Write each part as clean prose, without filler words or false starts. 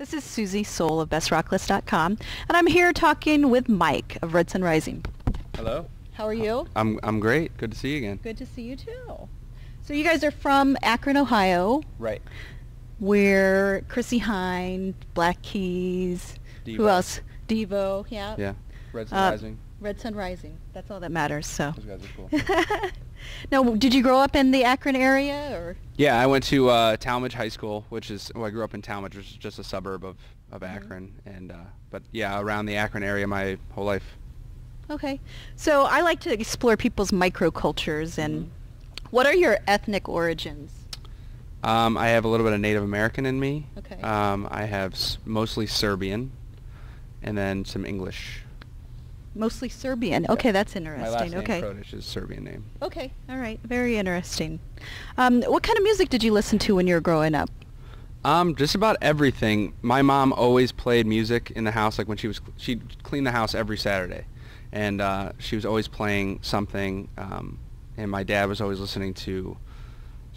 This is Suzie, Soule of BestRockList.com, and I'm here talking with Mike of Red Sun Rising. Hello. How are you? I'm great. Good to see you again. Good to see you too. So you guys are from Akron, Ohio. Right. Where Chrissy Hine, Black Keys, Devo. Who else? Devo, yeah. Yeah. Red Sun Rising. Red Sun Rising. That's all that matters. So. Those guys are cool. Now, did you grow up in the Akron area, or? Yeah, I went to Talmadge High School, I grew up in Talmadge, which is just a suburb of Akron, and but yeah, around the Akron area my whole life. Okay. So I like to explore people's microcultures, and what are your ethnic origins? I have a little bit of Native American in me. Okay. I have mostly Serbian, and then some English. Mostly Serbian. Okay, that's interesting. My last name, okay. Protich, is Serbian name. Okay, all right. Very interesting. What kind of music did you listen to when you were growing up? Just about everything. My mom always played music in the house, like when she'd clean the house every Saturday, and she was always playing something. And my dad was always listening to,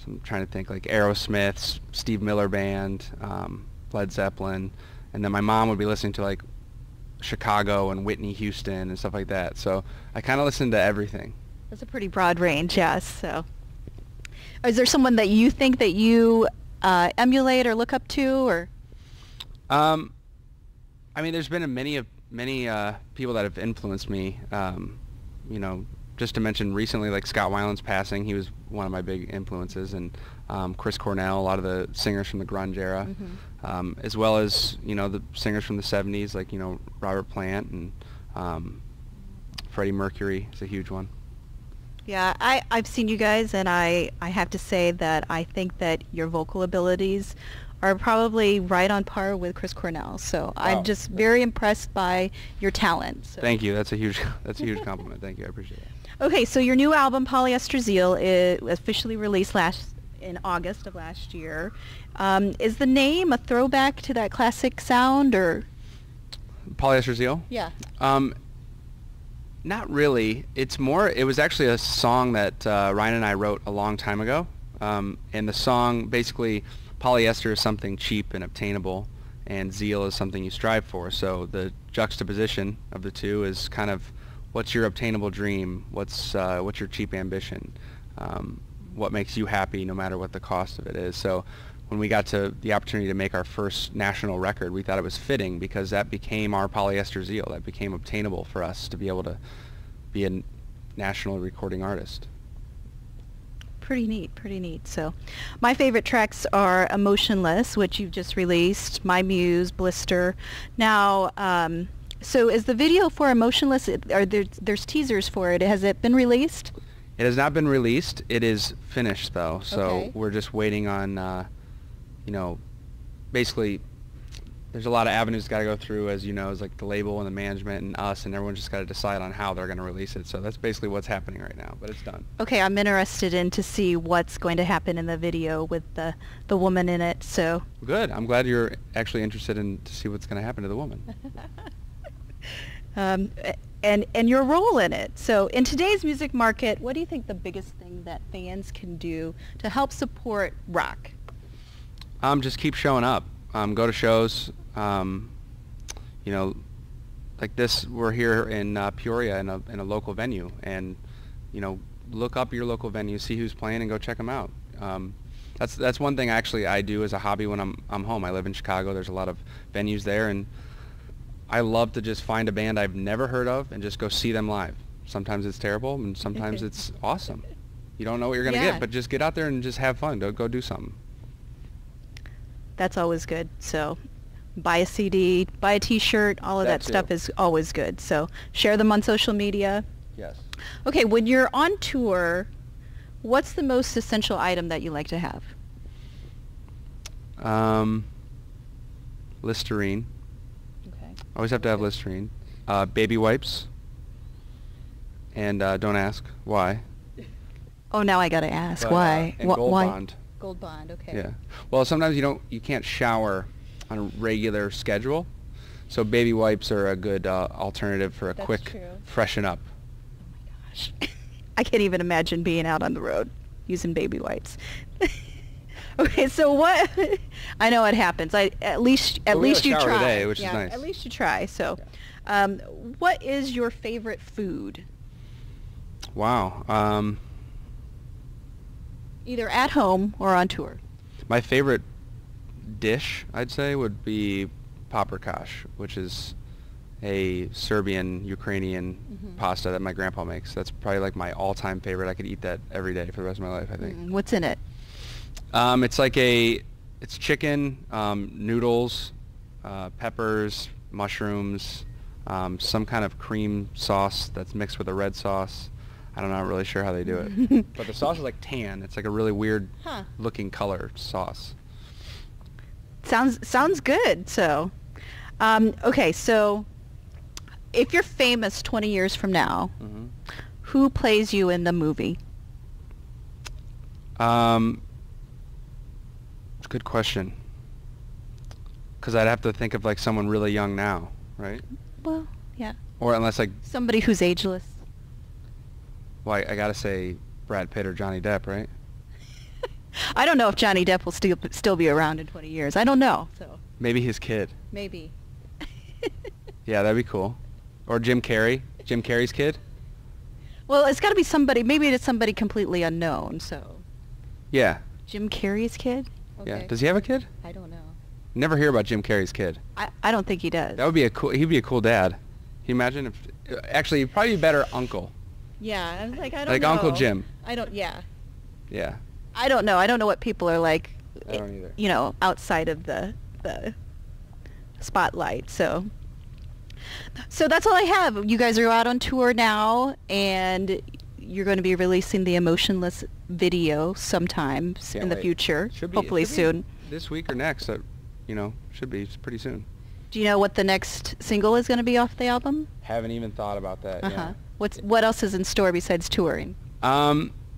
I'm trying to think, like Aerosmith, Steve Miller Band, Led Zeppelin, and then my mom would be listening to like Chicago and Whitney Houston and stuff like that. So I kind of listened to everything. That's a pretty broad range, yes. So, is there someone that you think that you emulate or look up to, or? I mean, there's been many people that have influenced me. You know, just to mention recently, like Scott Weiland's passing, he was one of my big influences, and Chris Cornell, a lot of the singers from the grunge era, as well as, you know, the singers from the 70s, like, you know, Robert Plant and Freddie Mercury is a huge one. Yeah, I've seen you guys, and I have to say that I think that your vocal abilities are probably right on par with Chris Cornell. So Wow. I'm just very impressed by your talent. So. Thank you. That's a huge compliment. Thank you. I appreciate it. Okay, so your new album, Polyester Zeal, is officially released in August of last year. Is the name a throwback to that classic sound, or? Polyester Zeal? Yeah. Not really. It was actually a song that Ryan and I wrote a long time ago. And the song, basically, polyester is something cheap and obtainable, and zeal is something you strive for. So the juxtaposition of the two is kind of, what's your obtainable dream? What's your cheap ambition? What makes you happy no matter what the cost of it is? So when we got to the opportunity to make our first national record, we thought it was fitting, because that became our Polyester Zeal. That became obtainable for us to be able to be a national recording artist. Pretty neat, pretty neat. So my favorite tracks are Emotionless, which you've just released, My Muse, Blister. Now, so is the video for Emotionless, there's teasers for it. Has it been released? It has not been released. It is finished, though. So Okay. we're just waiting on, you know, basically there's a lot of avenues got to go through, as you know, as like the label and the management and us, and everyone's just got to decide on how they're going to release it. So that's basically what's happening right now, but it's done. Okay, I'm interested in to see what's going to happen in the video with the woman in it. So Good. I'm glad you're actually interested in to see what's going to happen to the woman. and your role in it. So in today's music market, what do you think the biggest thing that fans can do to help support rock? Just keep showing up. Go to shows. You know, like this, we're here in Peoria in a local venue, and you know, look up your local venue, see who's playing, and go check them out. That's one thing actually I do as a hobby when I'm home. I live in Chicago. There's a lot of venues there, and I love to just find a band I've never heard of and just go see them live. Sometimes it's terrible, and sometimes it's awesome. You don't know what you're gonna get, but just get out there and just have fun. Go do something. That's always good. So buy a CD, buy a T-shirt, all of that stuff is always good. So share them on social media. Yes. Okay, when you're on tour, what's the most essential item that you like to have? Listerine. Okay. Always have to have Listerine. Baby wipes. And don't ask why. Oh, now I gotta ask But, why? and Gold why? Bond. Gold Bond. Okay. Yeah. Well, sometimes you can't shower on a regular schedule, so baby wipes are a good alternative for a quick freshen up. Oh my gosh, I can't even imagine being out on the road using baby wipes. Okay, so what? I know it happens. At least But we had a you shower try. today, which is Yeah, nice. at least you try. So, what is your favorite food? Wow. Either at home or on tour. My favorite dish, I'd say, would be paprikash, which is a Serbian, Ukrainian pasta that my grandpa makes. That's probably like my all-time favorite. I could eat that every day for the rest of my life, I think. What's in it? It's chicken, noodles, peppers, mushrooms, some kind of cream sauce that's mixed with a red sauce. I'm not really sure how they do it. But the sauce is like tan. It's like a really weird looking color sauce. Sounds good. So, okay, so if you're famous 20 years from now, who plays you in the movie? It's a good question. Because I'd have to think of like someone really young now, right? Well, yeah. Or unless like, Somebody who's ageless. well, I gotta say Brad Pitt or Johnny Depp, right? I don't know if Johnny Depp will still be around in 20 years. I don't know. So Maybe his kid. maybe. Yeah, that'd be cool. Or Jim Carrey. Jim Carrey's kid. Well, it's got to be somebody. Maybe it's somebody completely unknown. So Yeah. Jim Carrey's kid. Yeah. Does he have a kid? I don't know. Never hear about Jim Carrey's kid. I don't think he does. That would be he'd be a cool dad. Can you imagine if, actually, he'd probably be better uncle. Yeah, I was like, I don't know. Like Uncle Jim. I don't. Yeah. Yeah. I don't know. I don't know what people are like. I don't either. You know, outside of the spotlight. So that's all I have. You guys are out on tour now, and you're going to be releasing the Emotionless video sometime Can't in the wait. future. Should be, Hopefully it should be soon. this week or next. Should be pretty soon. Do you know what the next single is going to be off the album? Haven't even thought about that. Yeah. What else is in store besides touring?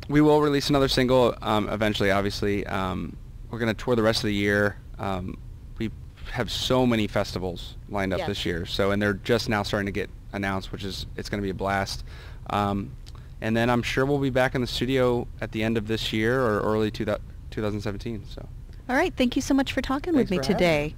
We will release another single eventually. Obviously, we're going to tour the rest of the year. We have so many festivals lined up this year. And they're just now starting to get announced, it's going to be a blast. And then I'm sure we'll be back in the studio at the end of this year or early 2017. So. All right. Thank you so much for talking Thanks with me for having me. today.